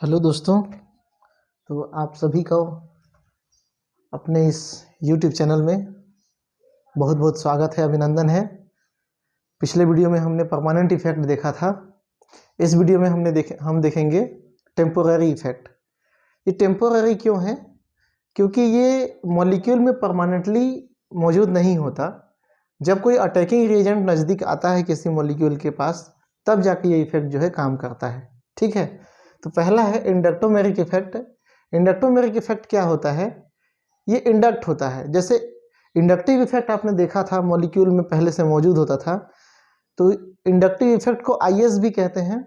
Hello दोस्तों। तो आप सभी को अपने इस YouTube चैनल में बहुत बहुत स्वागत है, अभिनंदन है। पिछले वीडियो में हमने परमानेंट इफेक्ट देखा था। इस वीडियो में हम देखेंगे टेम्पोररी इफेक्ट। ये टेम्पोररी क्यों है? क्योंकि ये मॉलिक्यूल में परमानेंटली मौजूद नहीं होता। जब कोई अटैकिंग रिएजेंट नज़दीक आता है किसी मॉलिक्यूल के पास, तब जाके ये इफेक्ट जो है काम करता है। ठीक है, तो पहला है इंडक्टोमेरिक इफेक्ट। इंडक्टोमेरिक इफेक्ट क्या होता है? ये इंडक्ट होता है। जैसे इंडक्टिव इफेक्ट आपने देखा था, मॉलिक्यूल में पहले से मौजूद होता था। तो इंडक्टिव इफेक्ट को आईएस भी कहते हैं।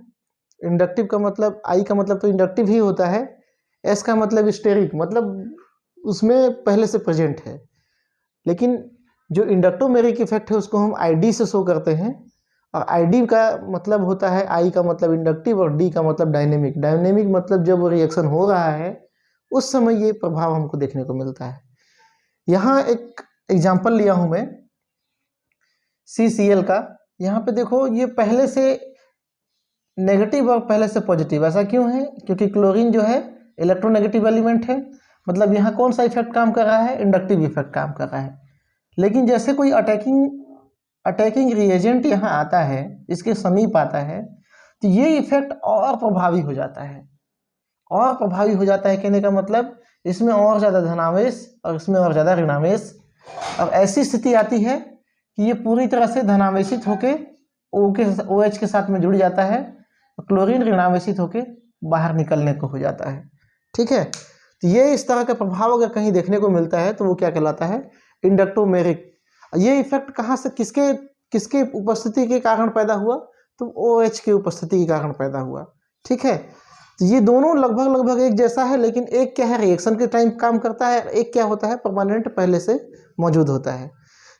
इंडक्टिव का मतलब, आई का मतलब तो इंडक्टिव ही होता है, एस का मतलब स्टेरिक, मतलब उसमें पहले से प्रेजेंट है। लेकिन जो इंडक्टोमेरिक इफेक्ट है उसको हम आईडी से शो करते हैं। और आईडी का मतलब होता है, आई का मतलब इंडक्टिव और डी का मतलब डायनेमिक। डायनेमिक मतलब जब वो रिएक्शन हो रहा है उस समय ये प्रभाव हमको देखने को मिलता है। यहाँ एक एग्जांपल लिया हूं मैं CCl का। यहाँ पे देखो, ये पहले से नेगेटिव और पहले से पॉजिटिव। ऐसा क्यों है? क्योंकि क्लोरीन जो है इलेक्ट्रोनेगेटिव एलिमेंट है। मतलब यहाँ कौन सा इफेक्ट काम कर रहा है? इंडक्टिव इफेक्ट काम कर रहा है। लेकिन जैसे कोई अटैकिंग रिएजेंट यहाँ आता है, इसके समीप आता है, तो ये इफेक्ट और प्रभावी हो जाता है। और प्रभावी हो जाता है कहने का मतलब, इसमें और ज़्यादा धनावेश और इसमें और ज़्यादा ऋणावेश। और ऐसी स्थिति आती है कि ये पूरी तरह से धनावेशित होके OH के साथ में जुड़ जाता है। क्लोरीन ऋणावेशित होके बाहर निकलने को हो जाता है। ठीक है, तो ये इस तरह का प्रभाव अगर कहीं देखने को मिलता है तो वो क्या कहलाता है? इंडक्टोमेरिक। ये इफेक्ट कहाँ से, किसके उपस्थिति के कारण पैदा हुआ? तो OH की उपस्थिति के कारण पैदा हुआ। ठीक है, तो ये दोनों लगभग एक जैसा है, लेकिन एक क्या है, रिएक्शन के टाइम काम करता है, एक क्या होता है, परमानेंट पहले से मौजूद होता है।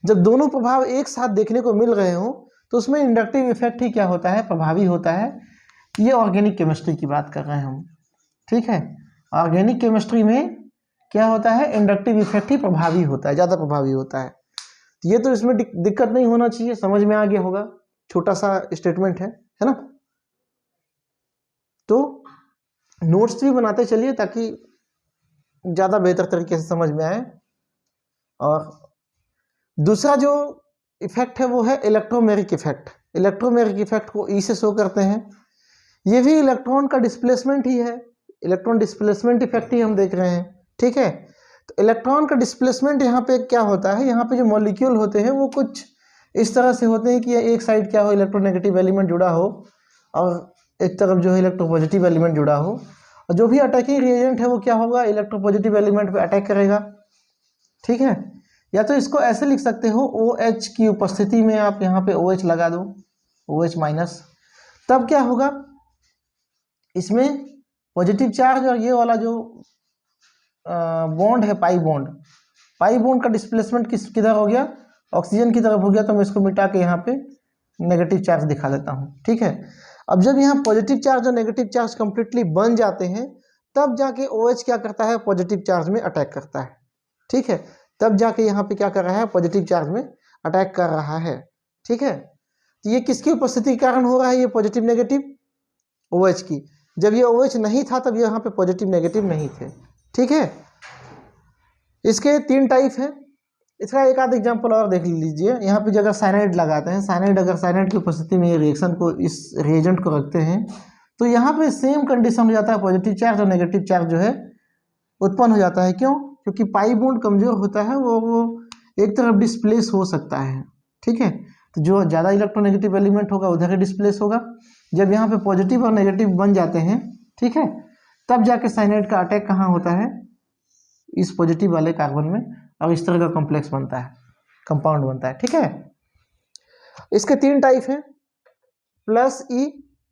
जब दोनों प्रभाव एक साथ देखने को मिल रहे हो तो उसमें इंडक्टिव इफेक्ट ही क्या होता है, प्रभावी होता है। ये ऑर्गेनिक केमिस्ट्री की बात कर रहे हैं हम। ठीक है, ऑर्गेनिक केमिस्ट्री में क्या होता है, इंडक्टिव इफेक्ट ही प्रभावी होता है, ज़्यादा प्रभावी होता है। तो ये तो इसमें दिक्कत नहीं होना चाहिए, समझ में आ गया होगा। छोटा सा स्टेटमेंट है ना। तो नोट्स भी बनाते चलिए ताकि ज़्यादा बेहतर तरीके से समझ में आए। और दूसरा जो इफेक्ट है वो है इलेक्ट्रोमेरिक इफेक्ट। इलेक्ट्रोमेरिक इफेक्ट को ई से शो करते हैं। ये भी इलेक्ट्रॉन का डिस्प्लेसमेंट ही है, इलेक्ट्रॉन डिस्प्लेसमेंट इफेक्ट ही हम देख रहे हैं। ठीक है, तो इलेक्ट्रॉन का डिस्प्लेसमेंट यहाँ पे क्या होता है, यहाँ पे जो मॉलिक्यूल होते हैं वो कुछ इस तरह से होते हैं कि एक साइड क्या हो, इलेक्ट्रोनेगेटिव एलिमेंट जुड़ा हो, और एक तरफ जो है इलेक्ट्रोपॉजिटिव एलिमेंट जुड़ा हो। और जो भी अटैकिंग रिएजेंट है वो क्या होगा, इलेक्ट्रोपॉजिटिव एलिमेंट पे अटैक करेगा। ठीक है, या तो इसको ऐसे लिख सकते हो, OH की उपस्थिति में आप यहाँ पे OH लगा दो, OH माइनस। तब क्या होगा, इसमें पॉजिटिव चार्ज और ये वाला जो बॉन्ड है, पाई बॉन्ड का डिस्प्लेसमेंट किधर हो गया, ऑक्सीजन की तरफ हो गया। तो मैं इसको मिटा के यहाँ पे नेगेटिव चार्ज दिखा देता हूँ। ठीक है, अब जब यहाँ पॉजिटिव चार्ज और नेगेटिव चार्ज कंप्लीटली बन जाते हैं, तब जाके OH क्या करता है, पॉजिटिव चार्ज में अटैक करता है। ठीक है, तब जाके यहाँ पे क्या कर रहा है, पॉजिटिव चार्ज में अटैक कर रहा है। ठीक है, तो ये किसकी उपस्थिति के कारण हो रहा है, ये पॉजिटिव नेगेटिव OH की। जब ये OH नहीं था तब यहाँ पे पॉजिटिव नेगेटिव नहीं थे। ठीक है, इसके 3 टाइप है। इसका एक आध एग्जांपल और देख लीजिए। यहाँ पे अगर साइनाइड लगाते हैं, अगर साइनाइड की उपस्थिति में ये रिएक्शन को, इस रिएजेंट को रखते हैं, तो यहाँ पे सेम कंडीशन हो जाता है, पॉजिटिव चार्ज और नेगेटिव चार्ज जो है उत्पन्न हो जाता है। क्यों? क्योंकि पाई बॉन्ड कमजोर होता है, वो एक तरफ डिस्प्लेस हो सकता है। ठीक है, तो जो ज़्यादा इलेक्ट्रोनेगेटिव एलिमेंट होगा उधर ही डिस्प्लेस होगा। जब यहाँ पे पॉजिटिव और नेगेटिव बन जाते हैं, ठीक है, तब जाके साइनाइड का अटैक कहाँ होता है, इस पॉजिटिव वाले कार्बन में, और इस तरह का कॉम्प्लेक्स बनता है, कंपाउंड बनता है। ठीक है, इसके 3 टाइप हैं, plus E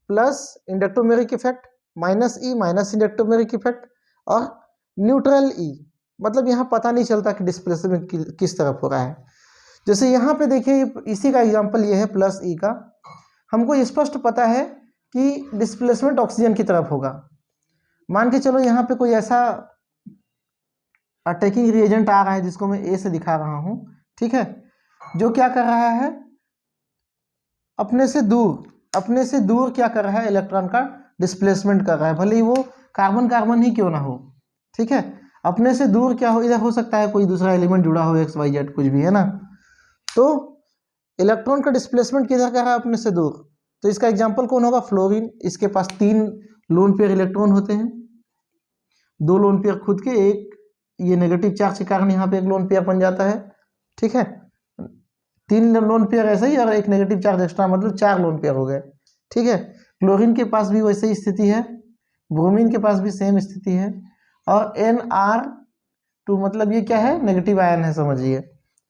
plus inductomeric effect, minus E minus inductomeric effect, और न्यूट्रल ई। मतलब यहाँ पता नहीं चलता कि डिस्प्लेसमेंट किस तरफ हो रहा है। जैसे यहाँ पे देखिए, इसी का एग्जांपल ये है प्लस ई का। हमको स्पष्ट पता है कि डिस्प्लेसमेंट ऑक्सीजन की तरफ होगा। मान के चलो यहाँ पे कोई ऐसा अटैकिंग रिएजेंट आ रहा है जिसको मैं ए से दिखा रहा हूँ। ठीक है, जो क्या कर रहा है, अपने से दूर क्या कर रहा है, इलेक्ट्रॉन का डिस्प्लेसमेंट कर रहा है। भले ही वो कार्बन कार्बन ही क्यों ना हो, ठीक है। अपने से दूर क्या हो, इधर हो सकता है कोई दूसरा एलिमेंट जुड़ा हो, एक्स वाई जेड कुछ भी, है ना। तो इलेक्ट्रॉन का डिस्प्लेसमेंट किधर कर रहा है, अपने से दूर। तो इसका एग्जांपल कौन होगा, फ्लोरीन। इसके पास 3 लोन पेयर इलेक्ट्रॉन होते हैं, 2 लोन पेयर खुद के, एक ये नेगेटिव चार्ज के कारण यहाँ पे एक लोन पेयर बन जाता है, ठीक है। 3 लोन पेयर ऐसे ही और एक नेगेटिव चार्ज एक्स्ट्रा, मतलब 4 लोन पेयर हो गए, ठीक है। क्लोरीन के पास भी वैसे ही स्थिति है, ब्रोमीन के पास भी सेम स्थिति है, और Nr2 मतलब ये क्या है, नेगेटिव आयन है, समझिए,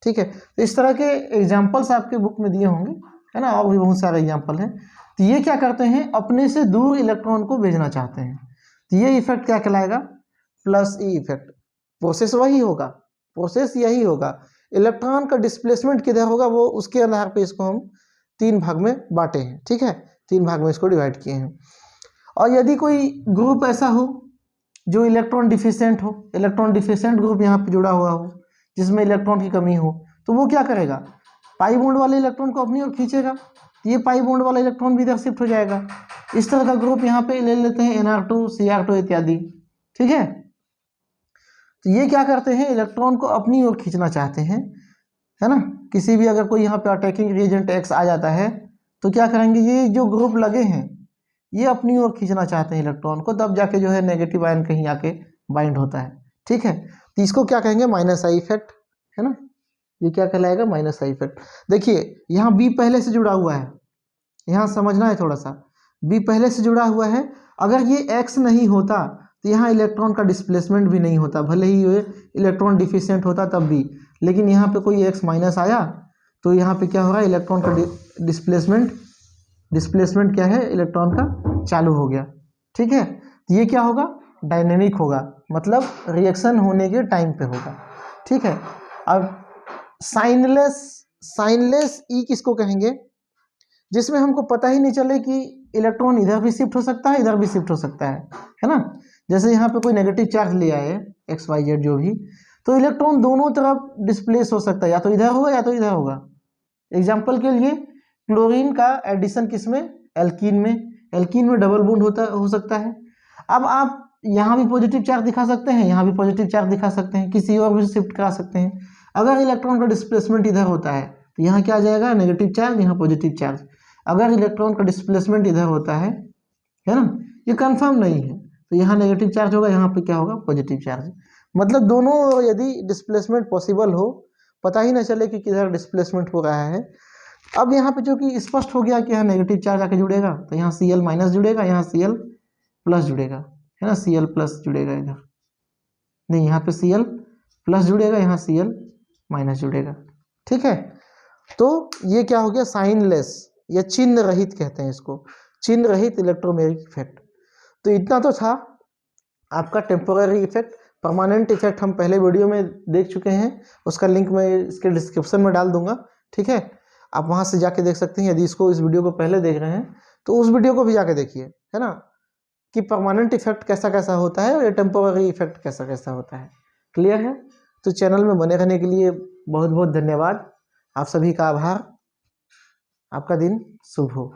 ठीक है। तो इस तरह के एग्जाम्पल्स आपके बुक में दिए होंगे, है ना, और भी बहुत सारे एग्जाम्पल हैं। तो ये क्या करते हैं, अपने से दूर इलेक्ट्रॉन को भेजना चाहते हैं, तो ये इफेक्ट क्या कहलाएगा, प्लस ई इफेक्ट। प्रोसेस वही होगा, प्रोसेस यही होगा, इलेक्ट्रॉन का डिस्प्लेसमेंट किधर होगा वो उसके आधार पे इसको हम 3 भाग में बांटे हैं, ठीक है, 3 भाग में इसको डिवाइड किए हैं। और यदि कोई ग्रुप ऐसा हो जो इलेक्ट्रॉन डिफिशिएंट हो, इलेक्ट्रॉन डिफिशिएंट ग्रुप यहाँ पे जुड़ा हुआ हो जिसमें इलेक्ट्रॉन की कमी हो, तो वो क्या करेगा, पाई बॉन्ड वाले इलेक्ट्रॉन को अपनी ओर खींचेगा, तो ये पाई बॉन्ड वाला इलेक्ट्रॉन भी इधर शिफ्ट हो जाएगा। इस तरह का ग्रुप यहाँ पे ले लेते हैं Nr2 Cr2 इत्यादि, ठीक है। तो ये क्या करते हैं, इलेक्ट्रॉन को अपनी ओर खींचना चाहते हैं, है ना। किसी भी अगर कोई यहाँ पे अटैकिंग रिएजेंट X आ जाता है तो क्या करेंगे, ये जो ग्रुप लगे हैं ये अपनी ओर खींचना चाहते हैं इलेक्ट्रॉन को, तब जाके जो है नेगेटिव आयन कहीं आके बाइंड होता है, ठीक है। तो इसको क्या कहेंगे, माइनस आई इफेक्ट, है ना। ये क्या कहलाएगा, माइनस आई इफेक्ट। देखिए यहाँ बी पहले से जुड़ा हुआ है, यहाँ समझना है थोड़ा सा, बी पहले से जुड़ा हुआ है। अगर ये एक्स नहीं होता तो यहाँ इलेक्ट्रॉन का डिस्प्लेसमेंट भी नहीं होता, भले ही ये इलेक्ट्रॉन डिफिशिएंट होता तब भी, लेकिन यहाँ पे कोई एक्स माइनस आया तो यहाँ पे क्या हो रहा है, इलेक्ट्रॉन का डिस्प्लेसमेंट क्या है, इलेक्ट्रॉन का चालू हो गया, ठीक है। तो ये क्या होगा, डायनेमिक होगा, मतलब रिएक्शन होने के टाइम पे होगा, ठीक है। अब साइनलेस ई किसको कहेंगे, जिसमें हमको पता ही नहीं चले कि इलेक्ट्रॉन इधर भी शिफ्ट हो सकता है, इधर भी शिफ्ट हो सकता है ना। जैसे यहाँ पे कोई नेगेटिव चार्ज ले आए एक्स वाई जेड जो भी, तो इलेक्ट्रॉन दोनों तरफ डिस्प्लेस हो सकता है, या तो इधर होगा या तो इधर होगा। एग्जाम्पल के लिए क्लोरीन का एडिशन किसमें, एल्कीन में, एल्कीन में डबल बॉन्ड हो सकता है। अब आप यहाँ भी पॉजिटिव चार्ज दिखा सकते हैं, यहाँ भी पॉजिटिव चार्ज दिखा सकते हैं, किसी और भी शिफ्ट करा सकते हैं। अगर इलेक्ट्रॉन का डिस्प्लेसमेंट इधर होता है तो यहाँ क्या आ जाएगा, नेगेटिव चार्ज, यहाँ पॉजिटिव चार्ज। अगर इलेक्ट्रॉन का डिस्प्लेसमेंट इधर होता है ना, ये कंफर्म नहीं है, तो यहाँ नेगेटिव चार्ज होगा, यहाँ पे क्या होगा, पॉजिटिव चार्ज। मतलब दोनों यदि डिस्प्लेसमेंट पॉसिबल हो, पता ही ना चले कि किधर डिस्प्लेसमेंट हो रहा है। अब यहाँ पे जो कि स्पष्ट हो गया कि यहाँ नेगेटिव चार्ज आके जुड़ेगा, तो यहाँ Cl माइनस जुड़ेगा, यहाँ Cl प्लस जुड़ेगा, है ना, Cl प्लस जुड़ेगा इधर, नहीं यहाँ पे Cl प्लस जुड़ेगा, यहाँ Cl माइनस जुड़ेगा, ठीक है। तो ये क्या हो गया, साइनलेस या चिन्ह रहित कहते हैं इसको, चिन्ह रहित इलेक्ट्रोमैग्नेटिक इफेक्ट। तो इतना तो था आपका टेम्पोररी इफेक्ट। परमानेंट इफेक्ट हम पहले वीडियो में देख चुके हैं, उसका लिंक मैं इसके डिस्क्रिप्शन में डाल दूंगा, ठीक है। आप वहां से जाके देख सकते हैं, यदि इस वीडियो को पहले देख रहे हैं तो उस वीडियो को भी जाके देखिए, है ना, कि परमानेंट इफेक्ट कैसा कैसा होता है और टेम्पोररी इफेक्ट कैसा कैसा होता है। क्लियर है। तो चैनल में बने रहने के लिए बहुत बहुत धन्यवाद, आप सभी का आभार। आपका दिन शुभ हो।